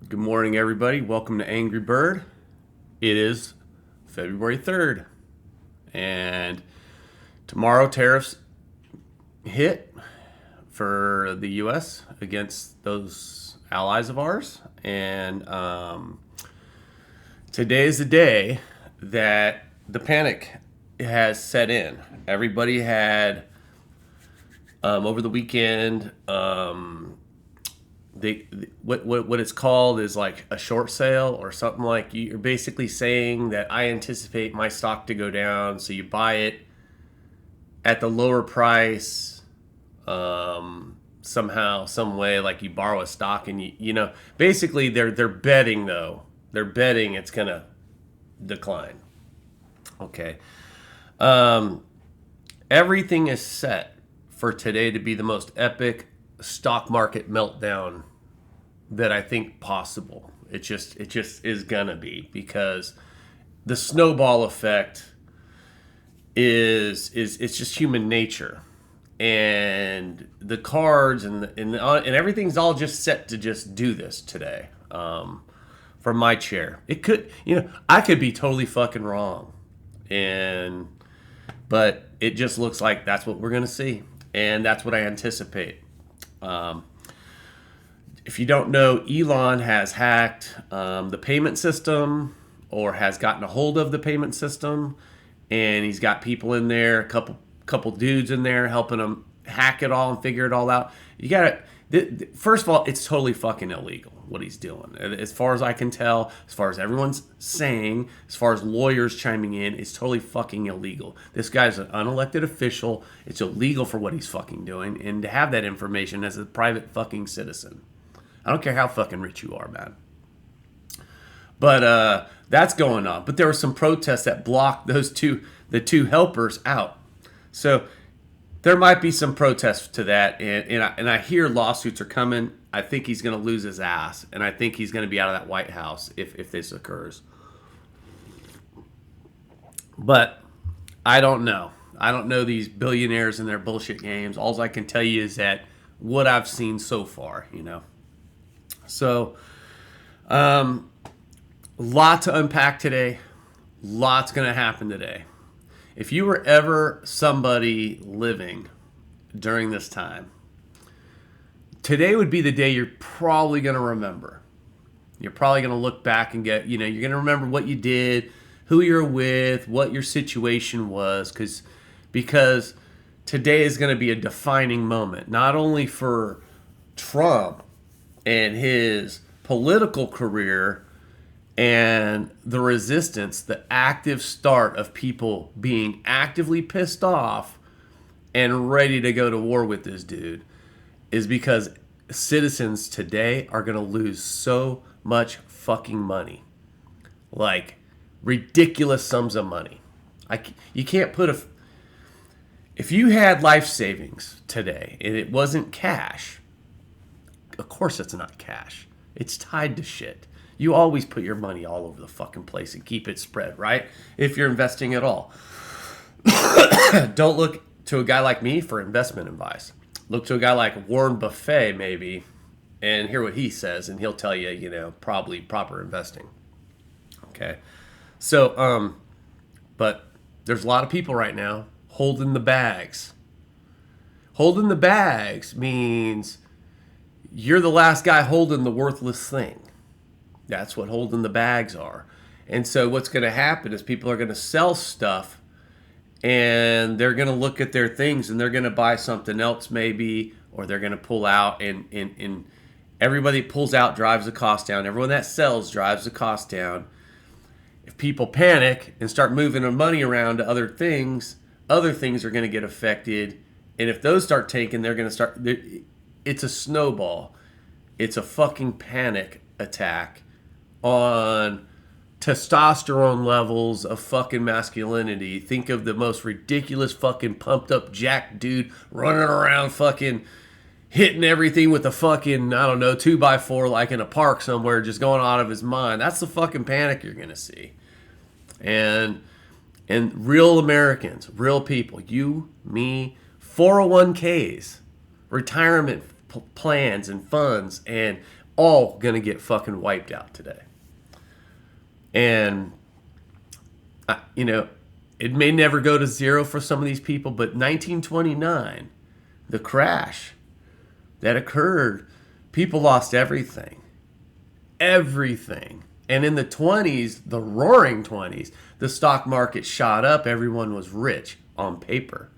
Good morning, everybody. Welcome to Angry Bird. It is February 3rd, and tomorrow tariffs hit for the U.S. against those allies of ours. And today is the day that the panic has set in. Everybody had, over the weekend, what it's called is like a short sale or something. Like you're basically saying that I anticipate my stock to go down, so you buy it at the lower price, somehow, some way. Like you borrow a stock and basically they're betting, though. They're betting it's gonna decline. Okay. Everything is set for today to be the most epic stock market meltdown that I think possible. It just is gonna be, because the snowball effect is it's just human nature, and the cards and everything's all just set to just do this today. From my chair, it could, I could be totally fucking wrong, but it just looks like that's what we're gonna see, and that's what I anticipate. If you don't know, Elon has hacked the payment system, or has gotten a hold of the payment system, and he's got people in there, a couple dudes in there helping him hack it all and figure it all out. You got to, first of all, it's totally fucking illegal what he's doing. As far as I can tell, as far as everyone's saying, as far as lawyers chiming in, it's totally fucking illegal. This guy's an unelected official. It's illegal for what he's fucking doing, and to have that information as a private fucking citizen. I don't care how fucking rich you are, man. But that's going on. But there were some protests that blocked the two helpers out. So there might be some protests to that, and I hear lawsuits are coming. I think he's going to lose his ass, and I think he's going to be out of that White House if this occurs. But I don't know. I don't know these billionaires and their bullshit games. All I can tell you is that what I've seen so far, So, lot to unpack today. Lots going to happen today. If you were ever somebody living during this time, today would be the day you're probably going to remember. You're probably going to look back and you're going to remember what you did, who you're with, what your situation was, because today is going to be a defining moment, not only for Trump and his political career and the resistance, the active start of people being actively pissed off and ready to go to war with this dude, is because citizens today are going to lose so much fucking money. Like, ridiculous sums of money. You can't put if you had life savings today and it wasn't cash, of course it's not cash. It's tied to shit. You always put your money all over the fucking place and keep it spread, right? If you're investing at all. Don't look to a guy like me for investment advice. Look to a guy like Warren Buffett, maybe, and hear what he says, and he'll tell you, probably proper investing. Okay? So, but there's a lot of people right now holding the bags. Holding the bags means you're the last guy holding the worthless thing. That's what holding the bags are. And so what's going to happen is people are going to sell stuff, and they're going to look at their things, and they're going to buy something else maybe, or they're going to pull out, and everybody that pulls out drives the cost down. Everyone that sells drives the cost down. If people panic and start moving their money around to other things are going to get affected. And if those start tanking, they're going to start... It's a snowball. It's a fucking panic attack on testosterone levels of fucking masculinity. Think of the most ridiculous fucking pumped up jack dude running around fucking hitting everything with a fucking, 2x4 like in a park somewhere, just going out of his mind. That's the fucking panic you're going to see. And real Americans, real people, you, me, 401k's, retirement plans and funds, and all going to get fucking wiped out today. And, it may never go to zero for some of these people, but 1929, the crash that occurred, people lost everything. Everything. And in the 20s, the roaring 20s, the stock market shot up. Everyone was rich on paper.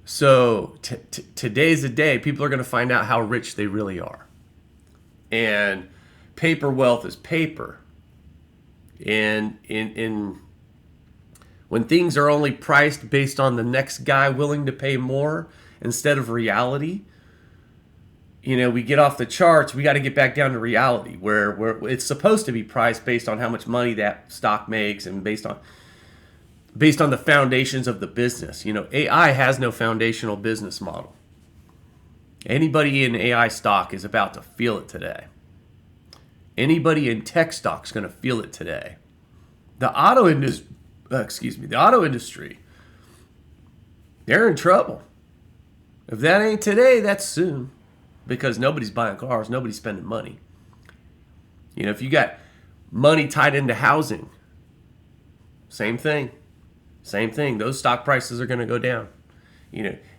So today's the day people are going to find out how rich they really are. And paper wealth is paper. And when things are only priced based on the next guy willing to pay more instead of reality, we get off the charts. We got to get back down to reality where it's supposed to be priced based on how much money that stock makes and based on the foundations of the business. AI has no foundational business model. Anybody in AI stock is about to feel it today. Anybody in tech stock is going to feel it today. The auto industry, they're in trouble. If that ain't today, that's soon. Because nobody's buying cars, nobody's spending money. If you got money tied into housing, same thing. Those stock prices are going to go down.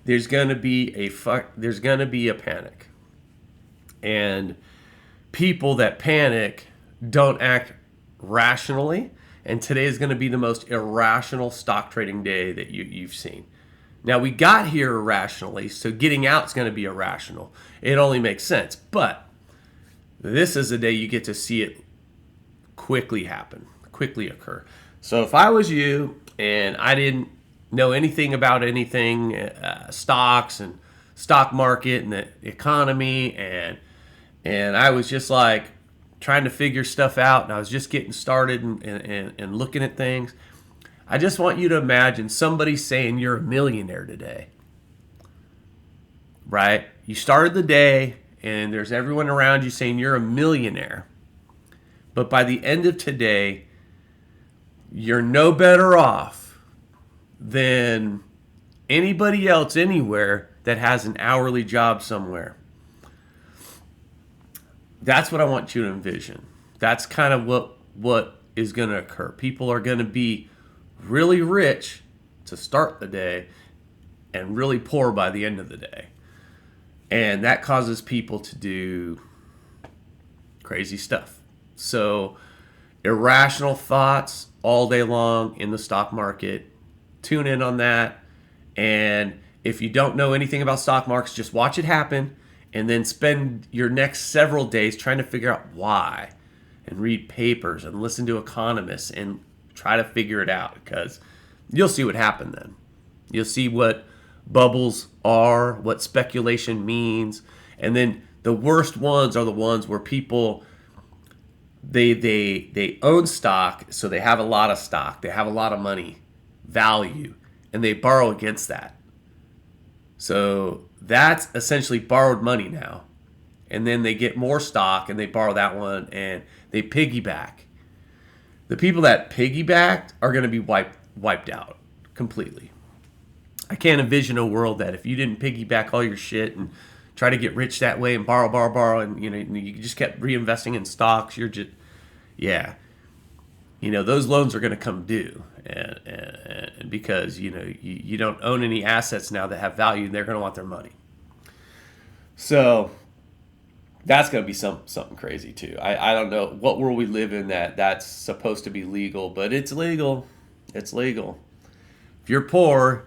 There's going to be a panic. And people that panic don't act rationally. And today is going to be the most irrational stock trading day that you've seen. Now, we got here irrationally, so getting out is going to be irrational. It only makes sense. But this is the day you get to see it quickly happen, quickly occur. So if I was you and I didn't know anything about anything, stocks and stock market and the economy, and I was just like trying to figure stuff out, and I was just getting started and looking at things, I just want you to imagine somebody saying you're a millionaire today, right? You started the day and there's everyone around you saying you're a millionaire. But by the end of today, you're no better off than anybody else anywhere that has an hourly job somewhere. That's what I want you to envision. That's kind of what is going to occur. People are going to be really rich to start the day and really poor by the end of the day. And that causes people to do crazy stuff. So irrational thoughts all day long in the stock market. Tune in on that. And if you don't know anything about stock markets, just watch it happen and then spend your next several days trying to figure out why, and read papers and listen to economists and try to figure it out, because you'll see what happened then. You'll see what bubbles are, what speculation means, and then the worst ones are the ones where people they own stock, so they have a lot of stock, they have a lot of money, value, and they borrow against that. So that's essentially borrowed money now. And then they get more stock and they borrow that one and they piggyback. The people that piggybacked are going to be wiped out completely. I can't envision a world that if you didn't piggyback all your shit and try to get rich that way and borrow, and you just kept reinvesting in stocks, you're just, those loans are going to come due, and because you don't own any assets now that have value, they're going to want their money. So that's going to be something crazy too. I don't know what world we live in that's supposed to be legal, but it's legal. It's legal. If you're poor,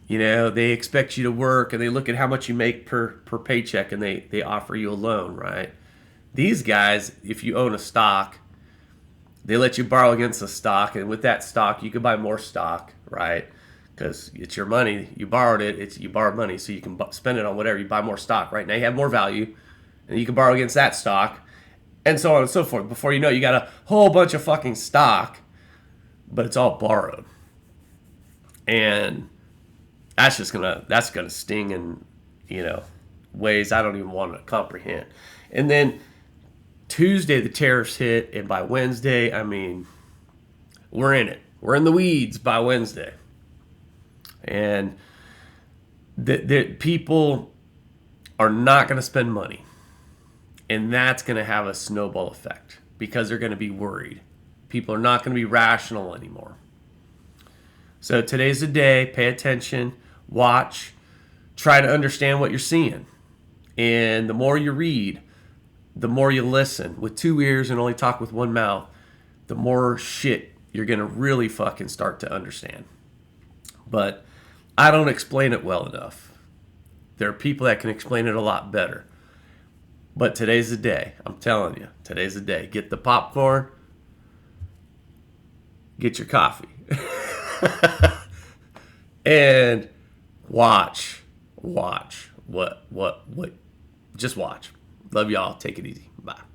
they expect you to work and they look at how much you make per paycheck and they offer you a loan, right? These guys, if you own a stock, they let you borrow against the stock, and with that stock, you can buy more stock, right? Because it's your money. You borrowed it. You borrowed money, so you can spend it on whatever. You buy more stock, right? Now you have more value, and you can borrow against that stock, and so on and so forth. Before you know it, you got a whole bunch of fucking stock, but it's all borrowed. And that's gonna sting in, ways I don't even want to comprehend. And then Tuesday, the tariffs hit, and by Wednesday, we're in it. We're in the weeds by Wednesday. And the people are not going to spend money. And that's going to have a snowball effect because they're going to be worried. People are not going to be rational anymore. So today's the day. Pay attention, watch, try to understand what you're seeing. And the more you read, the more you listen with two ears and only talk with one mouth, the more shit you're going to really fucking start to understand. But I don't explain it well enough. There are people that can explain it a lot better. But today's the day. I'm telling you, today's the day. Get the popcorn, get your coffee, and watch. Just watch. Love y'all. Take it easy. Bye.